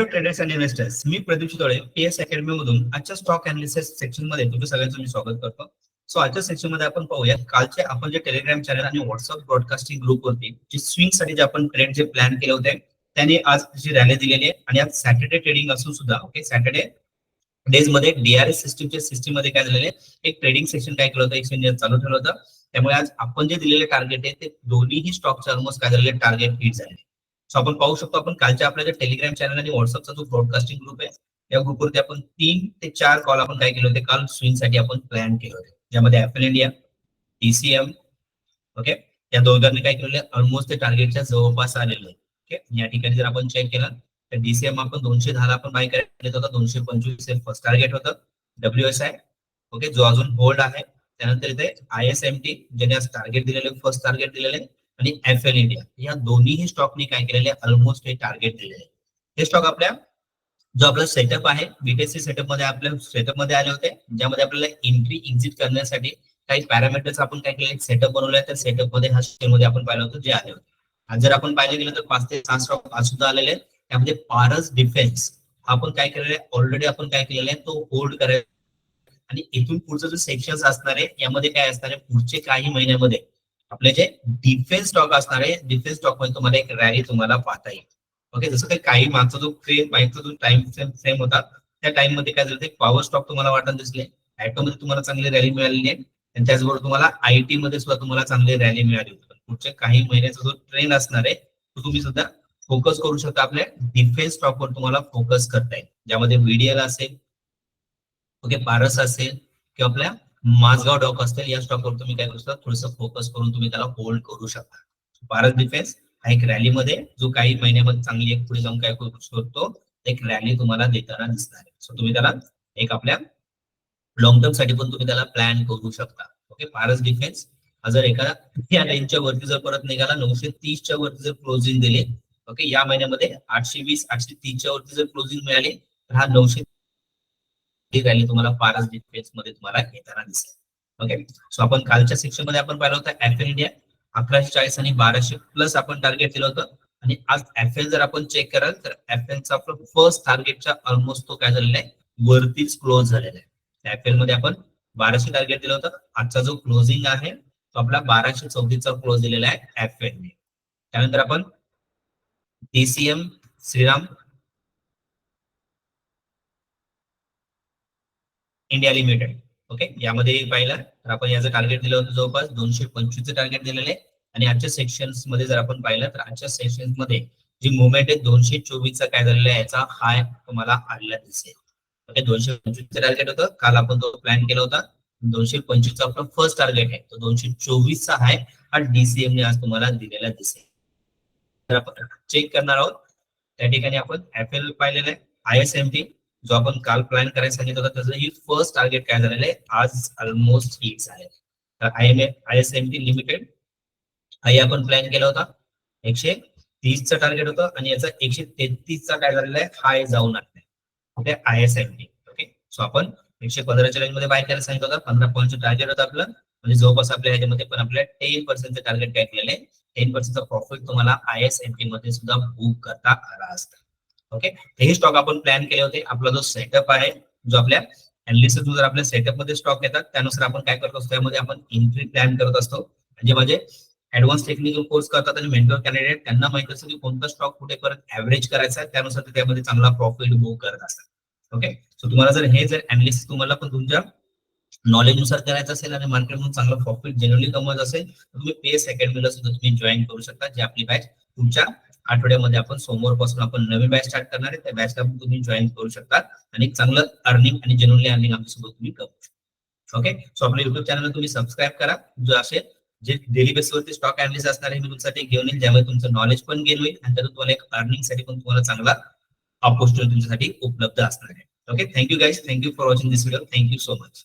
Hello traders and investors, मी Pradeep Chitole PS academy मधून आजच्या स्टॉक अनालिसिस सेक्शन मध्ये तुमच्या सगळ्यांचं मी स्वागत करतो. सो आजच्या सेक्शन मध्ये आपण पाहूया कालचे आपण जे टेलिग्राम चॅनल आणि व्हॉट्सअप ब्रॉडकास्टिंग ग्रुप वरती जे स्विंग साठी जे आपण ट्रेड जे प्लॅन केले होते त्याने आज जी रॅली दिलेली आहे आणि आज सॅटर्डे ट्रेडिंग असून सुद्धा ओके सॅटर्डे डेज मध्ये डीआरएस सिस्टीमच्या सिस्टीम मध्ये काय झालेलं आहे एक ट्रेडिंग सेशन काय केलं होतं एक्सचेंज चालू ठेवलं होतं. त्यामुळे आज आपण जे दिलेले टार्गेट आहे ते दोन्हीही स्टॉकचे ऑलमोस्ट काय झालेले टार्गेट हिट झाले. सो आपण पाहू शकतो आपण कालच्या आपल्या जे टेलिग्राम चॅनल आणि व्हॉट्सअपचा जो ब्रॉडकास्टिंग ग्रुप आहे या ग्रुपवरती आपण 3 ते 4 कॉल आपण काय केले होते काल स्विंग साठी आपण प्लॅन केले होते, ज्यामध्ये ऍपल इंडिया, टीसीएम ओके या दोघांनी काय केलेलं ऑलमोस्ट ते टार्गेटच्या जवळपास आलेलं आहे. ओके या ठिकाणी जर आपण चेक केलं तर डीसीएम आपण 210 ला आपण बाय करायला होता, 225 हे फर्स्ट टार्गेट होतं. डब्ल्यूएसआय ओके जो अजून होल्ड आहे. त्यानंतर इथे आयएसएमटी ज्याने आज टार्गेट दिलेले फर्स्ट टार्गेट दिलेले आणि एफएल इंडिया या दोन्हीही स्टॉकनी काय केलेले ऑलमोस्ट हे टार्गेट दिलेले. हे स्टॉक आपल्या जो आपला सेटअप आहे बीटीसी सेटअप मध्ये आपल्या सेटअप मध्ये आले होते, ज्यामध्ये आपल्याला एंट्री एक्झिट करण्यासाठी काही पॅरामीटर्स आपण काय केले सेटअप बनवले. त्या सेटअप मध्ये हा शेअर मध्ये आपण पाहिलं होतं जे आले होते. आज जर आपण पाहिलं गेलं तर 5 ते 6 स्टॉक आज सुद्धा आलेले आहेत. त्यामध्ये पारस डिफेन्स आपण काय केलेलं आहे ऑलरेडी आपण काय केलेलं आहे तो होल्ड करायचा आणि इथून पुढचं जे सेक्शन असणार आहे यामध्ये काय असणार आहे पुढचे काही महिन्यामध्ये आपले जे डिफेन्स स्टॉक असणार आहे डिफेन्स स्टॉक मध्ये तुम्हाला एक रॅली तुम्हाला पाहता येईल. ओके जसं काही मागचा जो मागचा जो टाइम फ्रेम होता त्या टाइम मध्ये काय झालं पॉवर स्टॉक तुम्हाला वाटत दिसले, ऍटो मध्ये तुम्हाला चांगली रॅली मिळालेली आहे आणि त्याचबरोबर तुम्हाला आयटी मध्ये सुद्धा तुम्हाला चांगली रॅली मिळाली होती. पुढच्या काही महिन्याचा जो ट्रेंड असणार आहे तो तुम्ही सुद्धा फोकस करू शकता. आपल्या डिफेन्स स्टॉकवर तुम्हाला फोकस करता येईल, ज्यामध्ये व्हीडीएल असेल ओके पारस असेल किंवा आपल्या माझगाव डॉक असतील या स्टॉकवर तुम्ही काय करू शकता थोडंसं फोकस करून तुम्ही त्याला होल्ड करू शकता. भारत डिफेन्स हा एक रॅलीमध्ये जो काही महिन्यामध्ये चांगली एक पुढे जाऊन काय करू शकतो एक रॅली तुम्हाला देताना दिसणार आहे. सो तुम्ही त्याला एक आपल्या लॉंग टर्म साठी पण तुम्ही त्याला प्लॅन करू शकता. ओके भारत डिफेन्स जर एका या रेंजच्या वरती जर परत निघाला 930 च्या वरती जर क्लोजिंग दिली ओके या महिन्यामध्ये 820 830 च्या वरती जर क्लोजिंग मिळाली तर हा 900 रॅली तुम्हाला पारस डिफेन्स मध्ये तुम्हाला येताना दिसेल. ओके सो आपण कालच्या सेक्शन मध्ये आपण पाहिलं होतं ऍपल इंडिया 1140 आणि 1200 प्लस आपण टार्गेट दिलं होतं आणि आज एफएल जर आपण चेक कराल तर एफएलचा आपलं फर्स्ट टार्गेटच्या ऑलमोस्ट तो काय झालेला आहे वरतीच क्लोज झालेला आहे. एफएल मध्ये आपण 1200 टार्गेट दिलं होतं, आजचा जो क्लोजिंग आहे तो आपला 1234 चा क्लोज दिलेला आहे एफएल ने. त्यानंतर आपण TCM Shriram India limited okay यामध्ये पाहिलं तर आपण याचं टार्गेट दिलं होतं जवळपास 225 चं टार्गेट दिलेलं आहे आणि आजच्या सेक्शन्स मध्ये जर आपण पाहिलं तर आजच्या सेक्शन्स मध्ये जी मुवमेंट आहे 224 चा काय झालेला आहे याचा हाय तुम्हाला आलेला दिसेल. ओके 225 चं टार्गेट होतं काल आपण तो प्लॅन केला होता. 225 चा आपला फर्स्ट टार्गेट आहे तो 224 चा हाय हा डीसीएम ने आज तुम्हाला दिलेला दिसेल. तर आपण चेक करणार आहोत त्या ठिकाणी आपण एफएल पाहिलेलं आहे. आयएसएमटी जो आपण काल प्लॅन करायला सांगितलं होतं त्याचं ही फर्स्ट टार्गेट काय झालेलं आहे आज ऑलमोस्ट हिट झालेलं आहे. तर आयएसएमटी लिमिटेड हा आपण प्लॅन केला होता 130 चा टार्गेट होतं आणि याचा 133 चा काय झालेला आहे हाय जाऊन आलेला आहे. ओके आयएसएमटी ओके सो आपण 115 च्या रेंज मध्ये बाय करायला सांगितलं होतं 15 पॉईंटचं टार्गेट होतं आपलं म्हणजे जवळपास आपल्या ह्याच्यामध्ये पण आपल्या 10% चं टार्गेट काय केलेलं आहे 10% चा प्रॉफिट तुम्हाला आयएसएमटी मध्ये सुद्धा बुक करता आला असता. ओके हे स्टॉक आपण प्लॅन केले होते. आपला जो सेटअप आहे जो आपल्या अनालिसिस जर आपल्या सेटअप मध्ये स्टॉक येतात त्यानुसार आपण काय करत असतो त्यामध्ये आपण एंट्री प्लॅन करत असतो. म्हणजे माझे ऍडव्हान्स टेक्निकल कोर्स करतात आणि मेंटर कॅन्डिडेट त्यांना माहित असतं की कोणता स्टॉक कुठे परत ऍव्हरेज करायचा आहे त्यानुसार ते त्यामध्ये चांगला प्रॉफिट बुक करत असतात. ओके सो तुम्हाला जर हे जर अनालिसिस तुम्हाला पण तुमच्या नॉलेज नुसार करायचं असेल आणि मार्केटमधून चांगला प्रॉफिट जनरली कमवायचं असेल तर तुम्ही पीएस अकॅडमीला सुद्धा तुम्ही जॉईन करू शकता. जी आपली बॅच तुमच्या आठवड्यामध्ये आपण सोमवारपासून आपण नवीन बॅच स्टार्ट करणार आहे. त्या बॅचला तुम्ही जॉईन करू शकता आणि एक चांगलं अर्निंग आणि जनरली अर्निंग आमच्यासोबत तुम्ही करू शकता. ओके सो आपल्या युट्यूब चॅनलला तुम्ही सबस्क्राईब करा. जो असे जे डेली बेसवरती स्टॉक अनालिसिस असणार आहे मी तुमच्यासाठी घेऊन येईल, ज्यामध्ये तुमचं नॉलेज पण गेन होईल आणि त्यातून तुम्हाला एक अर्निंग साठी पण तुम्हाला चांगला अपॉर्च्युनिटी तुमच्यासाठी उपलब्ध असणार आहे. Okay thank you guys, thank you for watching this video. Thank you so much.